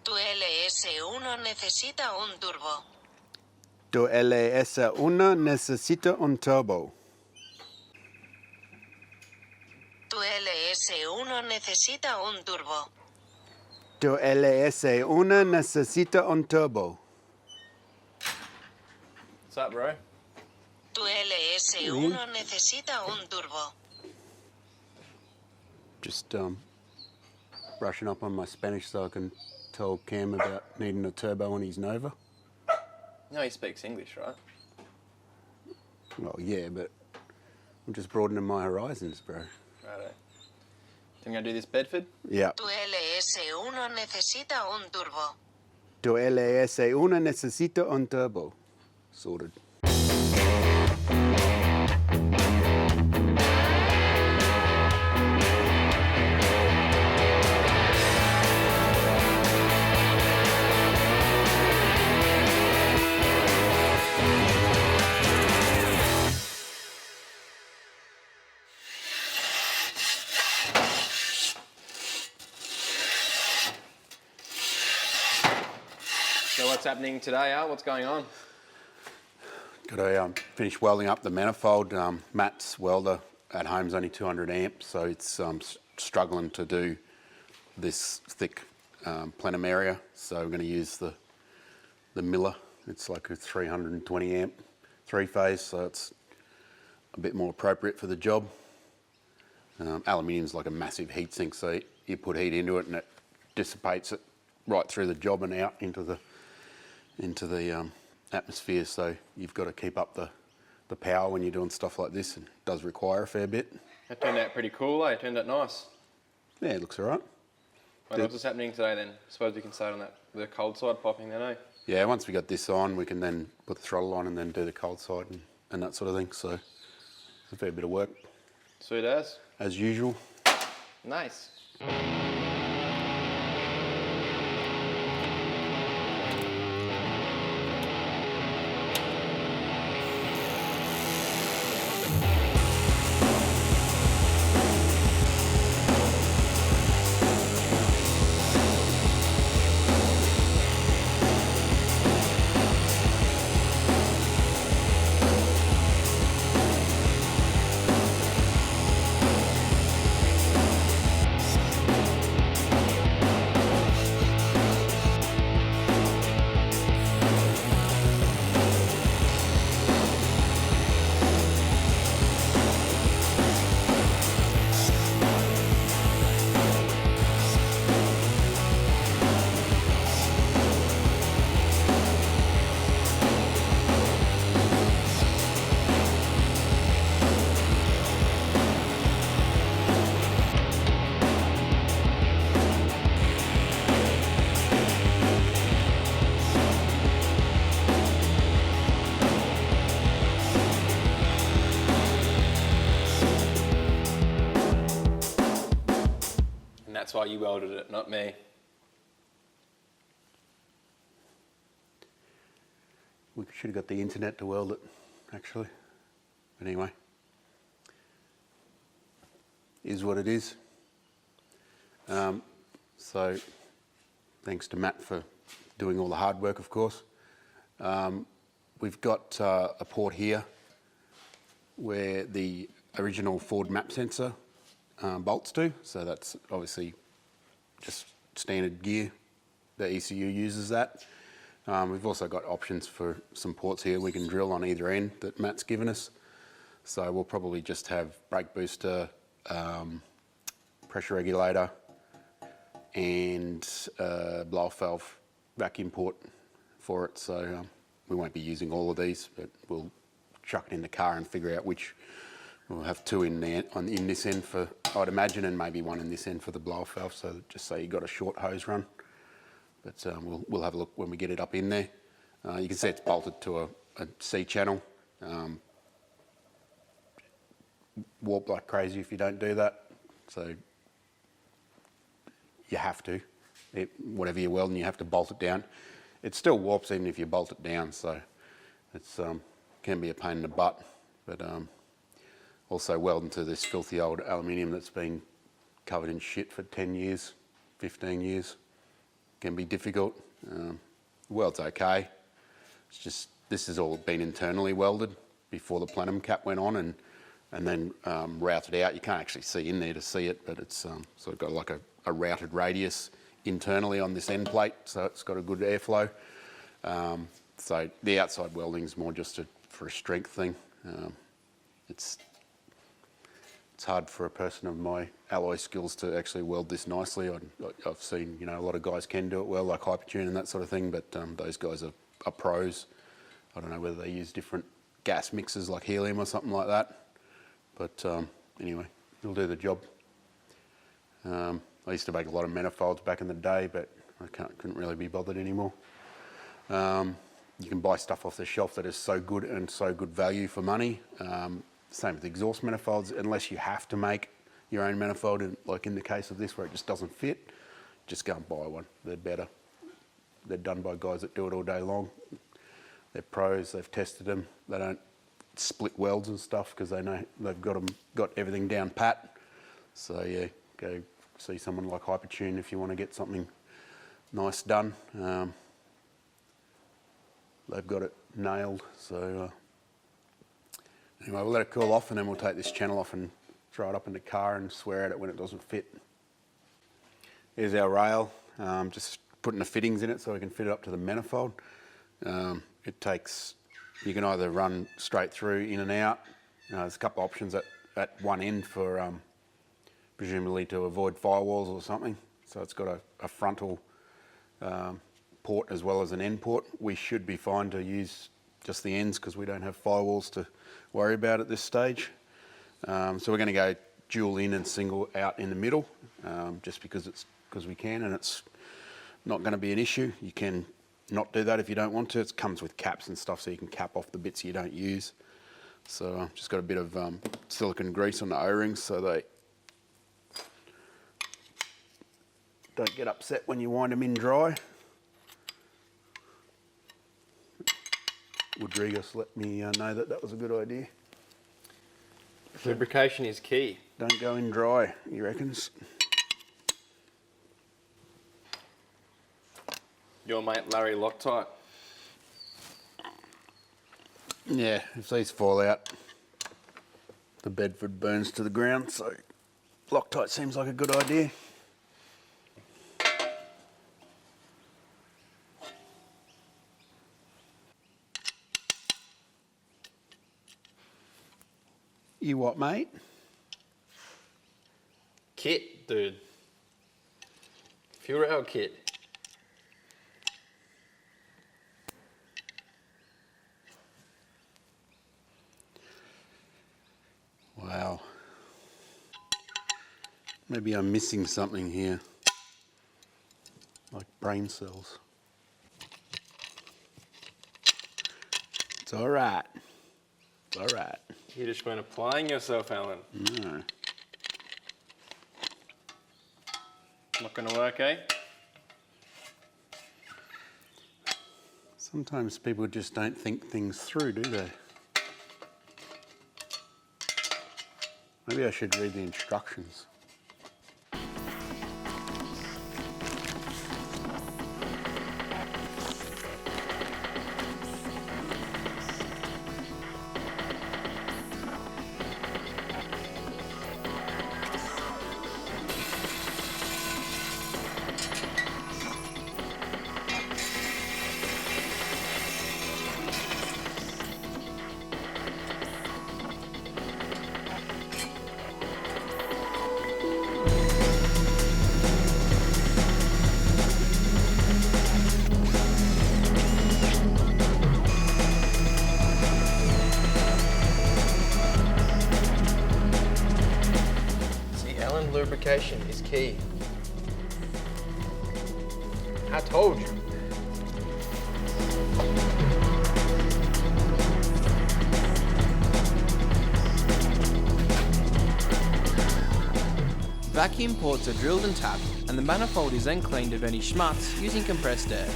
Tu LS1 necesita un turbo. Tu LS1 necesita un turbo. Tu LS1 necesita un turbo. Tu LS1 necesita un turbo. What's up, bro? Tu LS1 necesita un turbo. Just brushing up on my Spanish so I can tell Cam about needing a turbo on his Nova. No, he speaks English, right? Well, yeah, but I'm just broadening my horizons, bro. Righto. Think I'm gonna do this Bedford? Yeah. Tu LS1 necesita un turbo. Tu LS1 necesita un turbo. Sorted. So what's happening today, Al? What's going on? Got to finish welding up the manifold. Matt's welder at home's only 200 amps, so it's struggling to do this thick plenum area. So we're going to use the Miller. It's like a 320 amp three-phase, so it's a bit more appropriate for the job. Aluminium's like a massive heat sink, so you put heat into it and it dissipates it right through the job and out into the atmosphere. So you've got to keep up the power when you're doing stuff like this, and it does require a fair bit. That turned out pretty cool, eh? It turned out nice. Yeah, it looks all right. Well, what's happening today then? Suppose we can start on that, the cold side popping then, eh? Yeah, once we got this on, we can then put the throttle on and then do the cold side and that sort of thing. So it's a fair bit of work. Sweet as usual. Nice. That's why you welded it, not me. We should have got the internet to weld it, actually. But anyway, is what it is. So thanks to Matt for doing all the hard work, of course. We've got a port here where the original Ford map sensor bolts to, so that's obviously just standard gear. The ECU uses that. We've also got options for some ports here we can drill on either end that Matt's given us. So we'll probably just have brake booster, pressure regulator and blow-off valve vacuum port for it. So we won't be using all of these, but we'll chuck it in the car and figure out which. We'll have two in there in this end for, I'd imagine, and maybe one in this end for the blow-off valve. So just so you've got a short hose run. But we'll have a look when we get it up in there. You can see it's bolted to a C channel. Warp like crazy if you don't do that. So you have to. Whatever you're welding, you have to bolt it down. It still warps even if you bolt it down. So it's can be a pain in the butt. But also welding to this filthy old aluminium that's been covered in shit for 10 years, 15 years. can be difficult. Weld's okay. It's just this has all been internally welded before the plenum cap went on and then routed out. You can't actually see in there to see it, but it's sort of got like a routed radius internally on this end plate, so it's got a good airflow. So the outside welding is more just for a strength thing. It's hard for a person of my alloy skills to actually weld this nicely. I've seen, you know, a lot of guys can do it well, like Hypertune and that sort of thing, but those guys are pros. I don't know whether they use different gas mixes like helium or something like that, but anyway, it'll do the job. I used to make a lot of manifolds back in the day, but I couldn't really be bothered anymore. You can buy stuff off the shelf that is so good and so good value for money. Same with exhaust manifolds, unless you have to make your own manifold, and like in the case of this where it just doesn't fit, just go and buy one. They're better. They're done by guys that do it all day long. They're pros, they've tested them. They don't split welds and stuff because they know they've got everything down pat. So yeah, go see someone like Hypertune if you want to get something nice done. They've got it nailed. So anyway, we'll let it cool off and then we'll take this channel off and throw it up in the car and swear at it when it doesn't fit. Here's our rail, just putting the fittings in it so we can fit it up to the manifold. It takes, you can either run straight through, in and out. There's a couple of options at one end for presumably to avoid firewalls or something. So it's got a frontal port as well as an end port. We should be fine to use just the ends because we don't have firewalls to worry about at this stage. So we're going to go dual in and single out in the middle, just because we can, and it's not going to be an issue. You can not do that if you don't want to. It comes with caps and stuff, so you can cap off the bits you don't use. So I've just got a bit of silicone grease on the O-rings so they don't get upset when you wind them in dry. Rodriguez let me know that was a good idea. Lubrication is key. Don't go in dry, he reckons. Your mate Larry Loctite. Yeah, if these fall out, the Bedford burns to the ground, so Loctite seems like a good idea. You what, mate? Kit, dude. Fuel rail kit. Wow. Maybe I'm missing something here. Like brain cells. It's all right. It's all right. You just weren't applying yourself, Alan. No. Not going to work, eh? Sometimes people just don't think things through, do they? Maybe I should read the instructions. Lubrication is key. I told you. Vacuum ports are drilled and tapped, and the manifold is then cleaned of any schmutz using compressed air.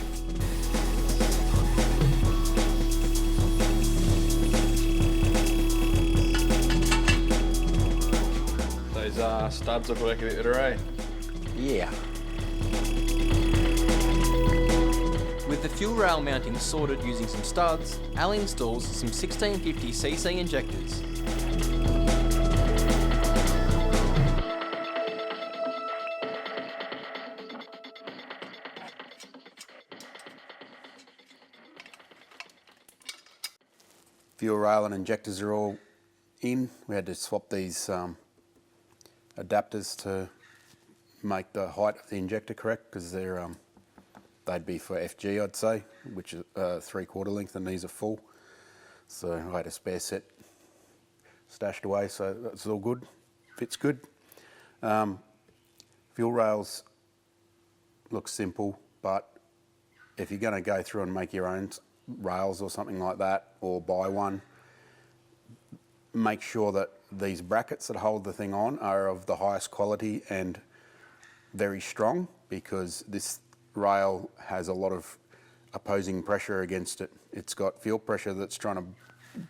Those studs will work a bit better, eh? Yeah. the fuel rail mounting sorted using some studs, Al installs some 1650cc injectors. Fuel rail and injectors are all in. We had to swap these adapters to make the height of the injector correct, because they'd be for FG, I'd say, which is 3/4 length, and these are full. So I had a spare set stashed away, so that's all good. Fits good. Fuel rails look simple, but if you're going to go through and make your own rails or something like that, or buy one, make sure that these brackets that hold the thing on are of the highest quality and very strong, because this rail has a lot of opposing pressure against it. It's got fuel pressure that's trying to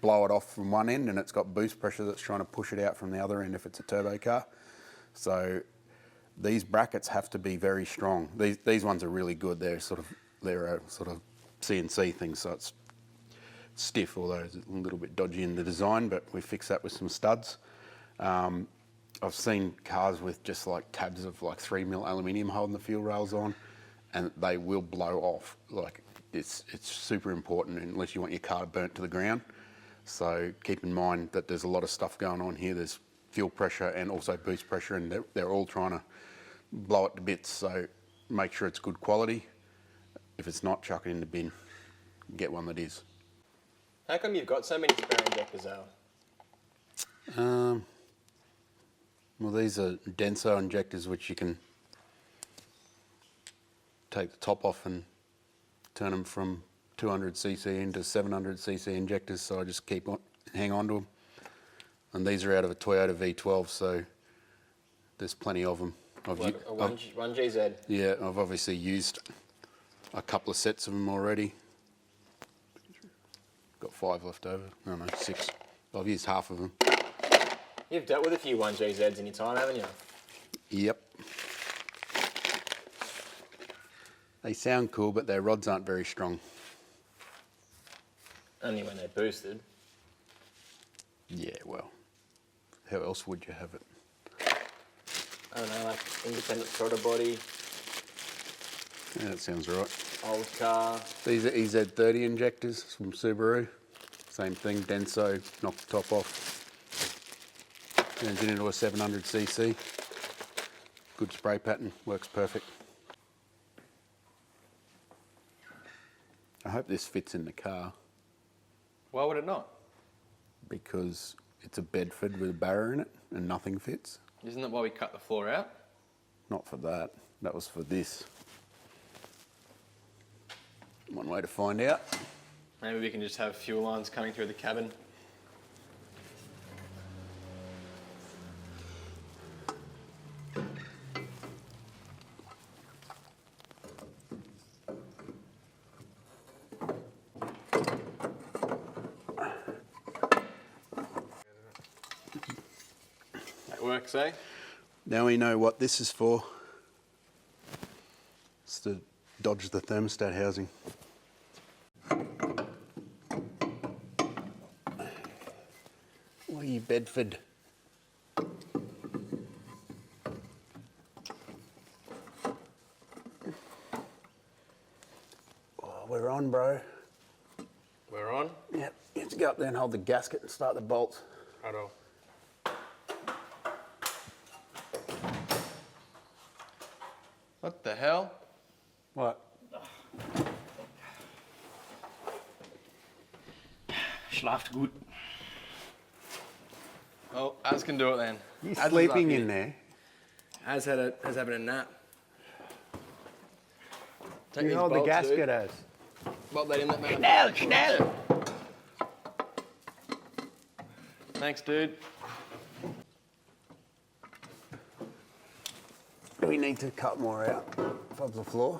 blow it off from one end, and it's got boost pressure that's trying to push it out from the other end if it's a turbo car. So these brackets have to be very strong. These ones are really good. They're a sort of CNC thing, so it's stiff, although it's a little bit dodgy in the design, but we fixed that with some studs. I've seen cars with just like tabs of like 3mm aluminium holding the fuel rails on, and they will blow off. Like it's super important unless you want your car burnt to the ground. So keep in mind that there's a lot of stuff going on here. There's fuel pressure and also boost pressure, and they're all trying to blow it to bits. So make sure it's good quality. If it's not, chuck it in the bin. Get one that is. How come you've got so many spare injectors, Al? Well, these are denso injectors, which you can take the top off and turn them from 200cc into 700cc injectors, so I just hang on to them. And these are out of a Toyota V12, so there's plenty of them. Like a 1GZ? Yeah, I've obviously used a couple of sets of them already. Got 5 left over. No, 6. I've used half of them. You've dealt with a few 1GZs in your time, haven't you? Yep. They sound cool, but their rods aren't very strong. Only when they're boosted. Yeah, well, how else would you have it? I don't know, like independent throttle body. Yeah, that sounds right. Old car. These are EZ30 injectors from Subaru. Same thing, denso, knock the top off. Turns it into a 700cc. Good spray pattern, works perfect. I hope this fits in the car, Why would it not? because it's a Bedford with a Barra in it and nothing fits. Isn't that why we cut the floor out? Not for that, that was for this. One way to find out. Maybe we can just have fuel lines coming through the cabin. That works, eh? Now we know what this is for. It's to dodge the thermostat housing. What are you, Bedford? Oh, we're on, bro. We're on. Yep, you have to go up there and hold the gasket and start the bolts. Righto. What the hell? What? Schlaft gut. Well, Az can do it then. You Az is sleeping up in here. there? Az having a nap. Take You these hold the bolts, gasket dude. as. Bolt that in that man. Schnell, schnell! Thanks, dude. Do we need to cut more out of the floor?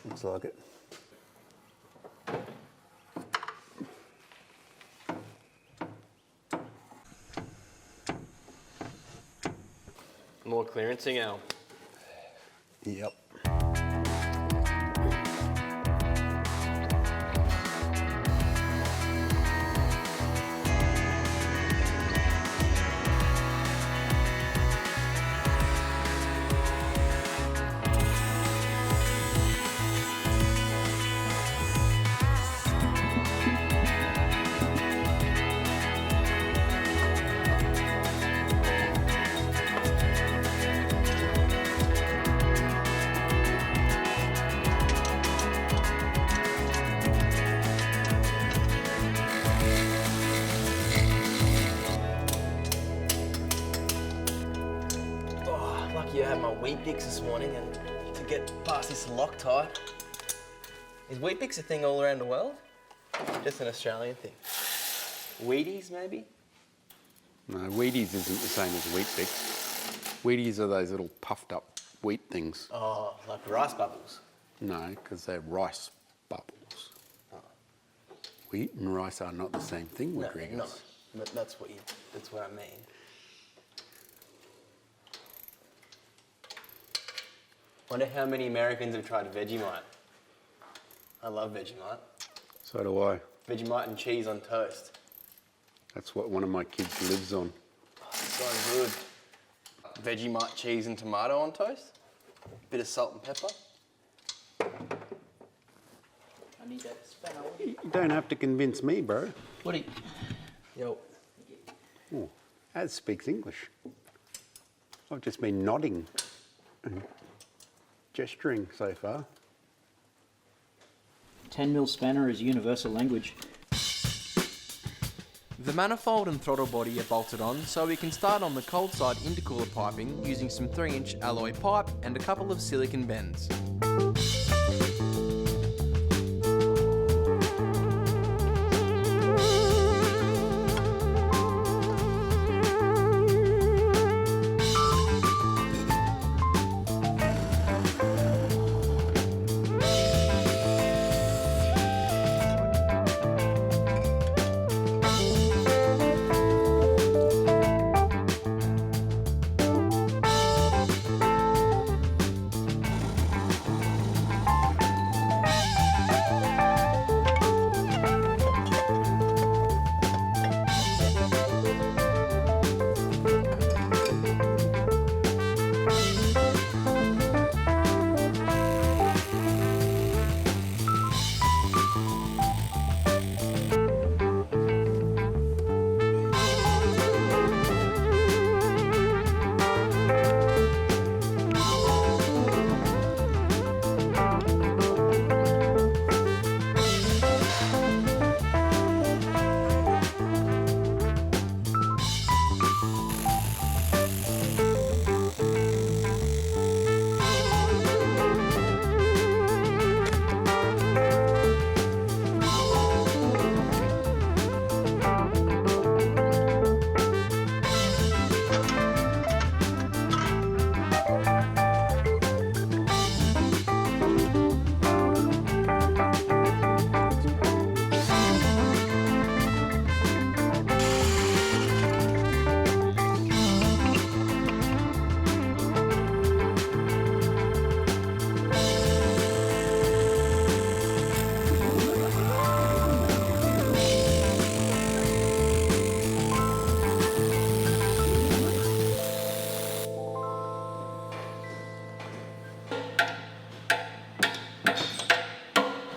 Looks like it. More clearancing, Al. Yep. Weet-Bix this morning and to get past this Loctite. Is Weet-Bix a thing all around the world? Just an Australian thing. Wheaties, maybe? No, Wheaties isn't the same as Weet-Bix. Wheaties are those little puffed up wheat things. Oh, like rice bubbles. No, because they're rice bubbles. Oh. Wheat and rice are not the same thing, No, Rodriguez. not. But that's what I mean. Wonder how many Americans have tried Vegemite. I love Vegemite. So do I. Vegemite and cheese on toast. That's what one of my kids lives on. Oh, so good. Vegemite, cheese and tomato on toast. Bit of salt and pepper. I need that spanner. You don't have to convince me, bro. Woody. Yo. Oh, Az speaks English. I've just been nodding and gesturing so far. 10mm spanner is universal language. The manifold and throttle body are bolted on, so we can start on the cold side intercooler piping using some 3-inch alloy pipe and a couple of silicon bends.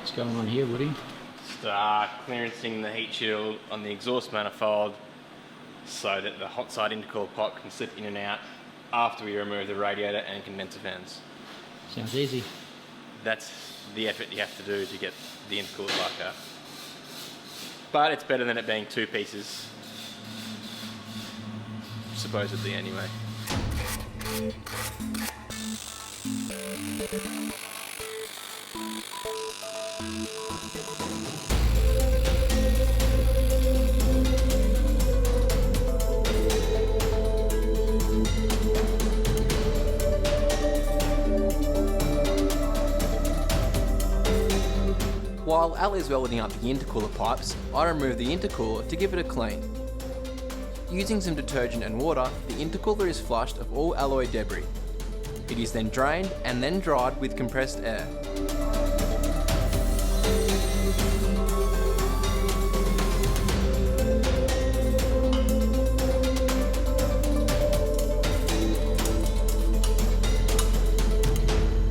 What's going on here, Woody? Start clearancing the heat shield on the exhaust manifold so that the hot side intercooler pipe can slip in and out after we remove the radiator and condenser fans. Sounds easy. That's the effort you have to do to get the intercooler pipe out. But it's better than it being two pieces, supposedly anyway. While Al is welding up the intercooler pipes, I remove the intercooler to give it a clean. Using some detergent and water, the intercooler is flushed of all alloy debris. It is then drained and then dried with compressed air.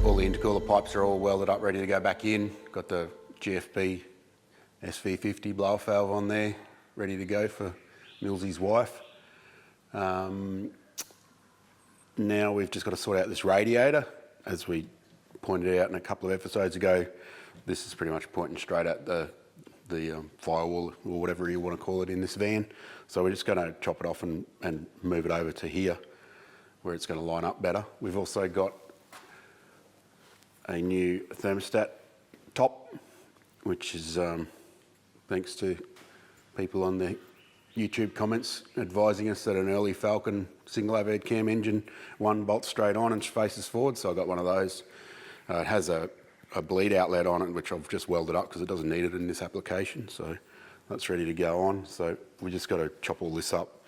All the intercooler pipes are all welded up, ready to go back in. Got the GFB SV50 blow-off valve on there, ready to go for Millsy's wife. Now we've just got to sort out this radiator. As we pointed out in a couple of episodes ago, this is pretty much pointing straight at the firewall or whatever you want to call it in this van. So we're just going to chop it off and move it over to here where it's going to line up better. We've also got a new thermostat top, which is thanks to people on the YouTube comments advising us that an early Falcon single overhead cam engine, one bolts straight on and faces forward, so I got one of those. It has a bleed outlet on it, which I've just welded up because it doesn't need it in this application, so that's ready to go on. So we just got to chop all this up,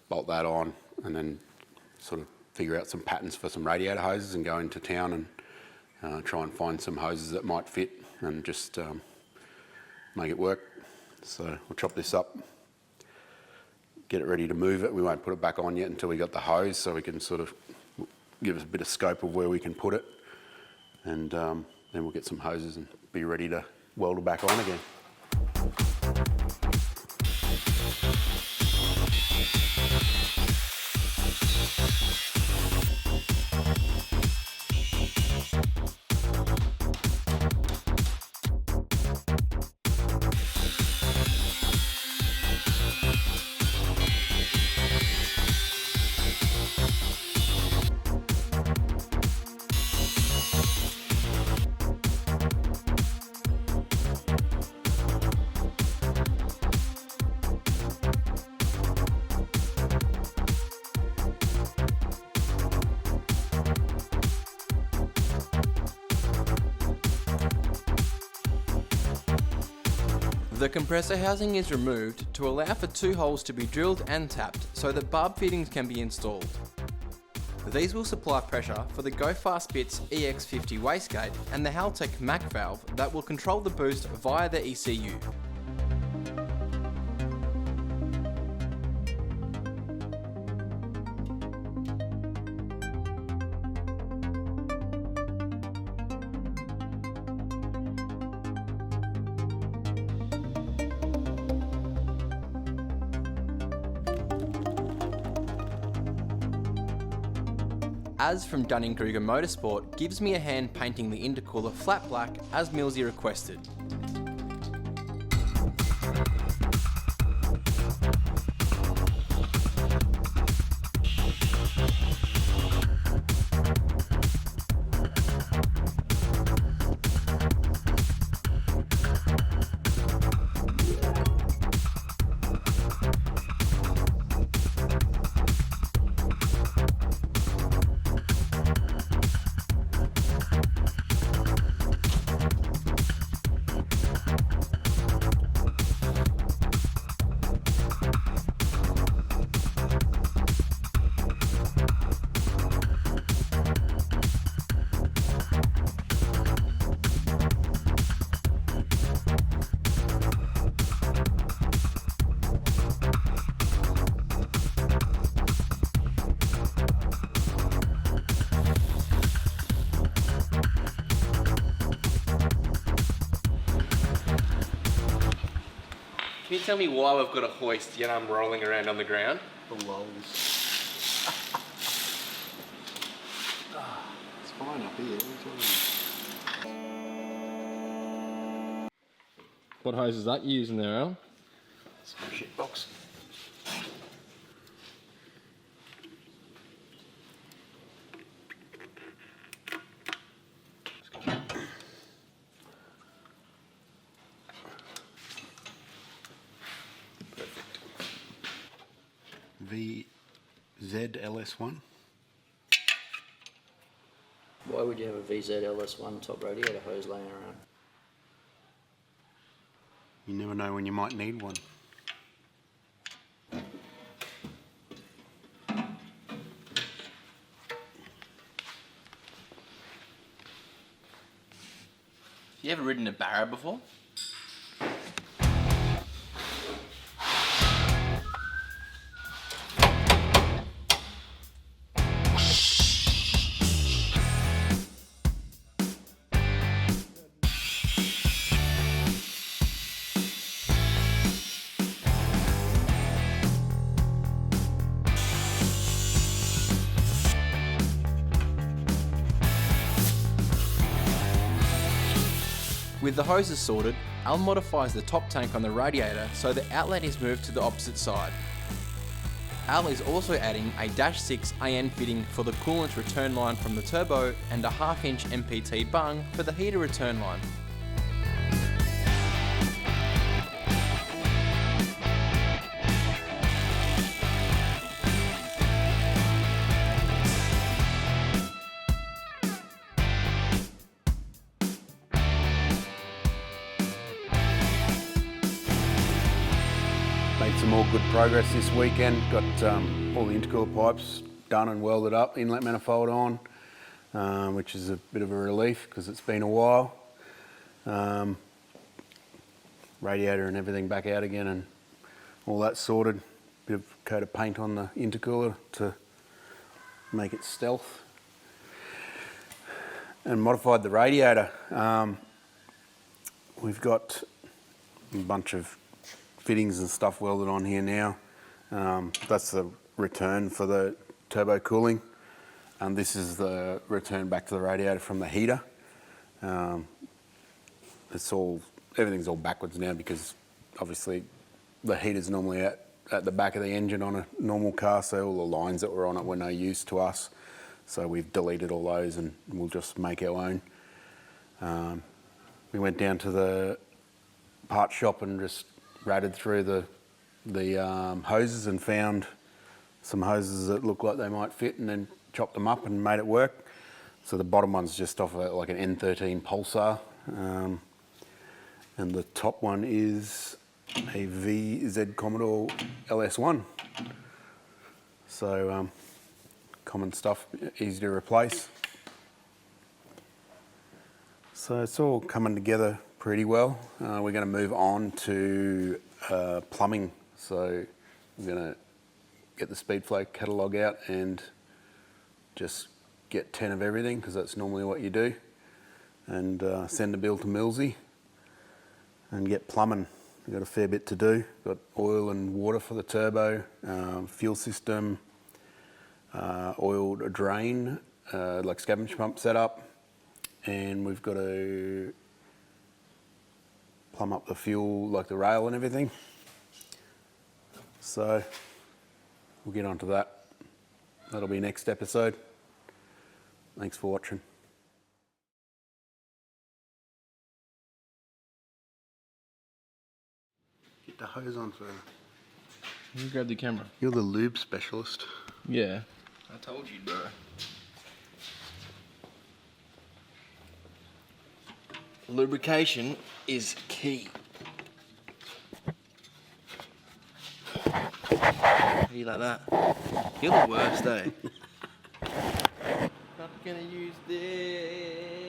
bolt that on, and then sort of figure out some patterns for some radiator hoses and go into town and try and find some hoses that might fit and just make it work. So we'll chop this up, get it ready to move it. We won't put it back on yet until we got the hose, so we can sort of give us a bit of scope of where we can put it, and then we'll get some hoses and be ready to weld it back on again. The compressor housing is removed to allow for 2 holes to be drilled and tapped so that barb fittings can be installed. These will supply pressure for the Go Fast Bits EX50 wastegate and the Haltech Mac valve that will control the boost via the ECU. Az from Dunning-Kruger Motorsport gives me a hand painting the intercooler flat black as Millsy requested. Can you tell me why we've got a hoist yet I'm rolling around on the ground? The lulls. It's fine up here. What hose is that you using there, Al? It's my shit box. VZLS1. Why would you have a VZLS1 top radiator hose laying around? You never know when you might need one. You ever ridden a Barra before? With the hoses sorted, Al modifies the top tank on the radiator so the outlet is moved to the opposite side. Al is also adding a -6 AN fitting for the coolant return line from the turbo and a 1/2 inch MPT bung for the heater return line. Made some more good progress this weekend. Got all the intercooler pipes done and welded up, inlet manifold on, which is a bit of a relief because it's been a while. Radiator and everything back out again and all that sorted. Bit of coat of paint on the intercooler to make it stealth. And modified the radiator. We've got a bunch of fittings and stuff welded on here now. That's the return for the turbo cooling, and this is the return back to the radiator from the heater. Everything's all backwards now because obviously the heater's normally at the back of the engine on a normal car, so all the lines that were on it were no use to us. So we've deleted all those and we'll just make our own. We went down to the part shop and just ratted through the hoses and found some hoses that looked like they might fit, and then chopped them up and made it work. So the bottom one's just off like an N13 Pulsar, and the top one is a VZ Commodore LS1. So common stuff, easy to replace. So it's all coming together pretty well. We're going to move on to plumbing. So we're going to get the Speedflow catalogue out and just get 10 of everything, because that's normally what you do, and send a bill to Millsy and get plumbing. We've got a fair bit to do. Got oil and water for the turbo, fuel system, oiled drain, like scavenge pump setup, and we've got to plumb up the fuel, like the rail and everything. So we'll get onto that. That'll be next episode. Thanks for watching. Get the hose on further. You grab the camera. You're the lube specialist. Yeah. I told you, bro. Lubrication is key. How do you like that? You're the worst, eh? Not gonna use this.